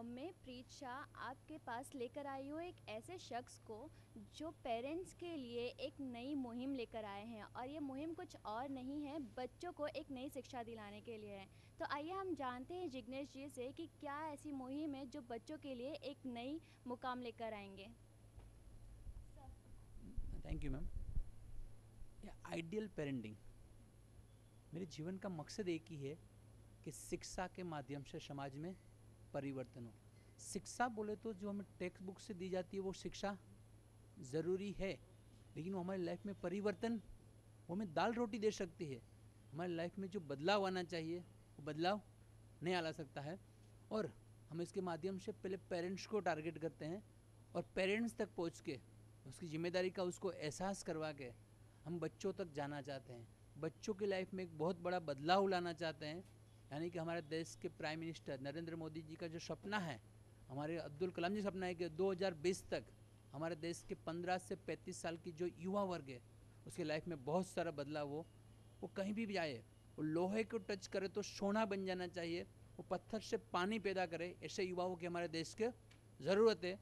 मैं प्रीत शाह आपके पास लेकर आई हूँ एक ऐसे शख्स को जो पेरेंट्स के लिए एक नई मुहिम लेकर आए हैं और ये मुहिम कुछ और नहीं है, बच्चों को एक नई शिक्षा दिलाने के लिए है। तो आइए हम जानते हैं जिग्नेश जी से कि क्या ऐसी मुहिम है जो बच्चों के लिए एक नई मुकाम लेकर आएंगे। Thank you ma'am. Ideal parenting मेरे जीवन का मकसद एक ही है कि शिक्षा के माध्यम से समाज में परिवर्तन हो। शिक्षा बोले तो जो हमें टेक्स्ट बुक से दी जाती है वो शिक्षा ज़रूरी है, लेकिन वो हमारी लाइफ में परिवर्तन, वो हमें दाल रोटी दे सकती है। हमारी लाइफ में जो बदलाव आना चाहिए वो बदलाव नहीं आ सकता है। और हम इसके माध्यम से पहले पेरेंट्स को टारगेट करते हैं और पेरेंट्स तक पहुंच के उसकी जिम्मेदारी का उसको एहसास करवा के हम बच्चों तक जाना चाहते हैं। बच्चों की लाइफ में एक बहुत बड़ा बदलाव लाना चाहते हैं। यानी कि हमारे देश के प्राइम मिनिस्टर नरेंद्र मोदी जी का जो सपना है, हमारे अब्दुल कलाम जी सपना है कि 2020 तक हमारे देश के 15 से 35 साल की जो युवा वर्ग है उसकी लाइफ में बहुत सारा बदलाव हो। वो कहीं भी जाए, वो लोहे को टच करे तो सोना बन जाना चाहिए, वो पत्थर से पानी पैदा करे, ऐसे युवाओं की हमारे देश के ज़रूरत है।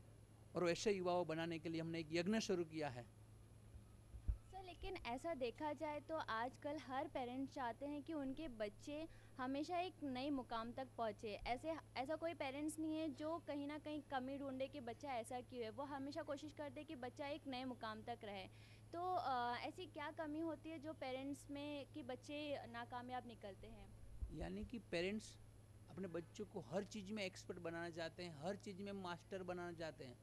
और वैसे युवाओं बनाने के लिए हमने एक यज्ञ शुरू किया है। सर लेकिन ऐसा देखा जाए तो आजकल हर पेरेंट्स चाहते हैं कि उनके बच्चे हमेशा एक नई मुकाम तक पहुँचे। ऐसा कोई पेरेंट्स नहीं है जो कहीं ना कहीं कमी ढूंढे कि बच्चा ऐसा क्यों है। वो हमेशा कोशिश करते हैं कि बच्चा एक नए मुकाम तक रहे। तो ऐसी क्या कमी होती है जो पेरेंट्स में कि बच्चे नाकामयाब निकलते हैं। यानी कि पेरेंट्स अपने बच्चों को हर चीज़ में एक्सपर्ट बनाना चाहते हैं, हर चीज़ में मास्टर बनाना चाहते हैं,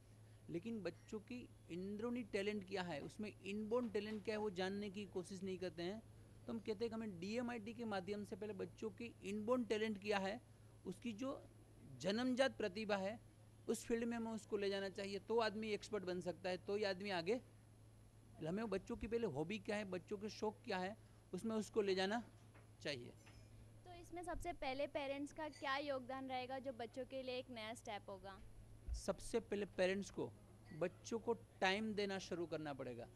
लेकिन बच्चों की अंदरूनी टैलेंट क्या है, उसमें इनबोर्न टैलेंट क्या है, वो जानने की कोशिश नहीं करते हैं। तो हम कहते हैं कि हमें डीएमआईटी के माध्यम से पहले बच्चों की इनबोर्न टैलेंट क्या है, उसकी जो जन्मजात प्रतिभा है उस फील्ड में हमें उसको ले जाना चाहिए, तो आदमी एक्सपर्ट बन सकता है, तो ही आदमी आगे। हमें बच्चों की पहले हॉबी क्या है, बच्चों के शौक क्या है, उसमें उसको ले जाना चाहिए। तो इसमें सबसे पहले पेरेंट्स का क्या योगदान रहेगा जो बच्चों के लिए एक नया स्टेप होगा। सबसे पहले पेरेंट्स को बच्चों को टाइम देना शुरू करना पड़ेगा।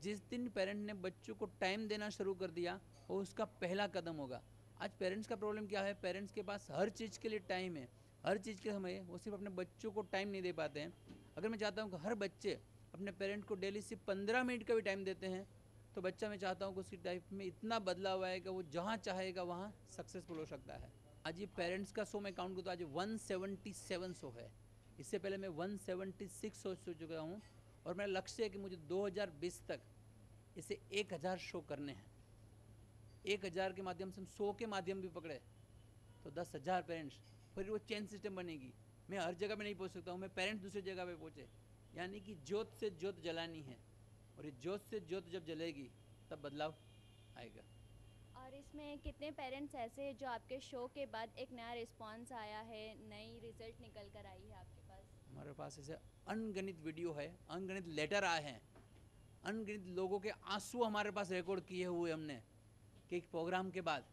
जिस दिन पेरेंट ने बच्चों को टाइम देना शुरू कर दिया वो उसका पहला कदम होगा। आज पेरेंट्स का प्रॉब्लम क्या है, पेरेंट्स के पास हर चीज़ के लिए टाइम है, हर चीज़ के समय है, वो सिर्फ अपने बच्चों को टाइम नहीं दे पाते हैं। अगर मैं चाहता हूँ कि हर बच्चे अपने पेरेंट को डेली सिर्फ 15 मिनट का भी टाइम देते हैं तो बच्चा, मैं चाहता हूँ कि उसकी लाइफ में इतना बदलाव आएगा, वो जहाँ चाहेगा वहाँ सक्सेसफुल हो सकता है। आज ये पेरेंट्स का शो मैं काउंट करूँ तो आज 177 शो है। इससे पहले मैं 176 शो चुका हूँ और मेरा लक्ष्य है कि मुझे 2020 तक इसे 1000 शो करने हैं। 1000 के माध्यम से हम 100 के माध्यम भी पकड़े तो 10,000 पेरेंट्स, फिर वो चेन सिस्टम बनेगी। मैं हर जगह पे नहीं पहुँच सकता हूँ, मैं पेरेंट्स दूसरी जगह पे पहुँचे। यानी कि ज्योत से ज्योत जलानी है और ये ज्योत से ज्योत जब जलेगी तब बदलाव आएगा। और इसमें कितने पेरेंट्स ऐसे हैं जो आपके शो के बाद एक नया रिस्पांस आया है, नई रिजल्ट निकल कर आई है आपके पास। हमारे पास ऐसे अनगिनत वीडियो है, अनगिनत लेटर आए हैं, अनगिनत लोगों के आंसू हमारे पास रिकॉर्ड किए हुए हमने कि एक प्रोग्राम के बाद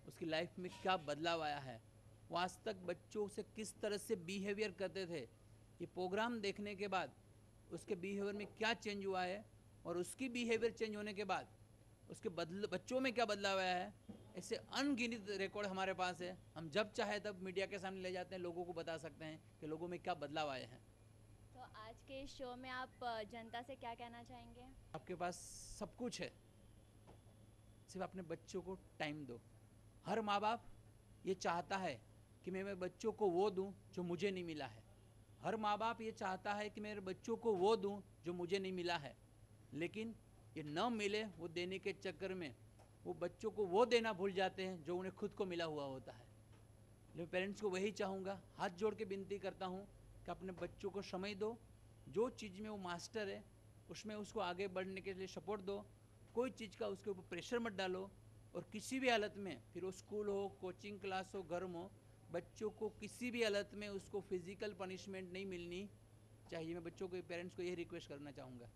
उसकी लाइफ में क्या बदलाव आया है, वो आज तक बच्चों से किस तरह से बिहेवियर करते थे, ये प्रोग्राम देखने के बाद उसके बिहेवियर में क्या चेंज हुआ है और उसकी बिहेवियर चेंज होने के बाद उसके बच्चों में क्या बदलाव आया है। ऐसे अनगिनत रिकॉर्ड हमारे पास है। हम जब चाहे तब मीडिया के सामने ले जाते हैं, लोगों को बता सकते हैं कि लोगों में क्या बदलाव आए हैं। तो आज के इस शो में आप जनता से क्या कहना चाहेंगे। आपके पास सब कुछ है, सिर्फ अपने बच्चों को टाइम दो। हर माँ बाप ये चाहता है कि मैं मेरे बच्चों को वो दूं जो मुझे नहीं मिला है। हर माँ बाप ये चाहता है कि मेरे बच्चों को वो दूं जो मुझे नहीं मिला है, लेकिन ये न मिले वो देने के चक्कर में वो बच्चों को वो देना भूल जाते हैं जो उन्हें खुद को मिला हुआ होता है। मैं पेरेंट्स को वही चाहूँगा, हाथ जोड़ के विनती करता हूँ कि अपने बच्चों को समय दो, जो चीज़ में वो मास्टर है उसमें उसको आगे बढ़ने के लिए सपोर्ट दो, कोई चीज़ का उसके ऊपर प्रेशर मत डालो। और किसी भी हालत में, फिर वो स्कूल हो, कोचिंग क्लास हो, घर हो, बच्चों को किसी भी हालत में उसको फिजिकल पनिशमेंट नहीं मिलनी चाहिए। मैं बच्चों को, पेरेंट्स को यही रिक्वेस्ट करना चाहूँगा।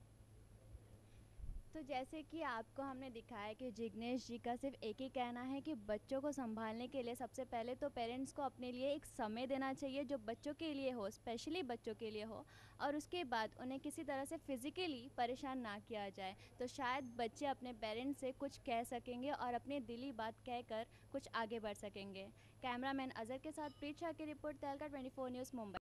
तो जैसे कि आपको हमने दिखाया कि जिग्नेश जी का सिर्फ एक ही कहना है कि बच्चों को संभालने के लिए सबसे पहले तो पेरेंट्स को अपने लिए एक समय देना चाहिए जो बच्चों के लिए हो, स्पेशली बच्चों के लिए हो, और उसके बाद उन्हें किसी तरह से फिज़िकली परेशान ना किया जाए। तो शायद बच्चे अपने पेरेंट्स से कुछ कह सकेंगे और अपनी दिली बात कहकर कुछ आगे बढ़ सकेंगे। कैमरामैन अजहर के साथ प्रीत शाह की रिपोर्ट, तहलका 24 न्यूज़, मुंबई।